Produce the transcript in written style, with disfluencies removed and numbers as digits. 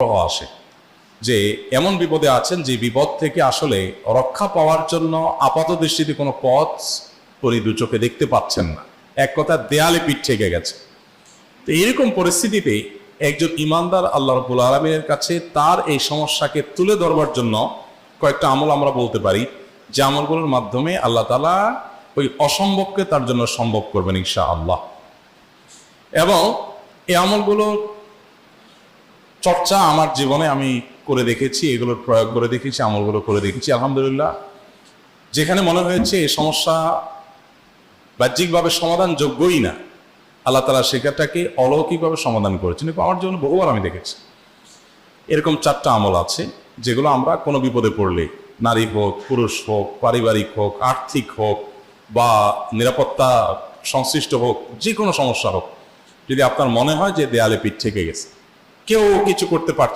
আসে যে এমন বিপদে আছেন যে বিপদ থেকে আসলে রক্ষা পাওয়ার জন্য আপাত দৃষ্টিতে কোনো পথ পরি দু চোখে দেখতে পাচ্ছেন না, এক কথা দেয়ালে পিঠ থেকে গেছে। তো এরকম পরিস্থিতিতে একজন ইমানদার আল্লাহ রাব্বুল আলামিনের কাছে তার এই সমস্যাকে তুলে ধরবার জন্য কয়েকটা আমল আমরা বলতে পারি, যে আমলগুলোর মাধ্যমে আল্লাহ তাআলা ওই অসম্ভবকে তার জন্য সম্ভব করবেন ইনশাআল্লাহ। এবং এই আমলগুলো চর্চা আমার জীবনে আমি করে দেখেছি, এগুলোর প্রয়োগ করে দেখেছি, আমলগুলো করে দেখেছি। আলহামদুলিল্লাহ, যেখানে মনে হয়েছে এই সমস্যা বাহ্যিকভাবে সমাধানযোগ্যই না, আল্লাহ তাআলা সেটাকে অলৌকিকভাবে সমাধান করেছেন। এবং আমার জন্য বহুবার আমি দেখেছি। এরকম 4টা আমল আছে যেগুলো আমরা কোনো বিপদে পড়লে, নারী হোক, পুরুষ হোক, পারিবারিক হোক, আর্থিক হোক বা নিরাপত্তা সংশ্লিষ্ট হোক, যে কোনো সমস্যা হোক, যদি আপনার মনে হয় যে দেয়ালে পিঠ থেকে গেছে, কেউ কিছু করতে পারছে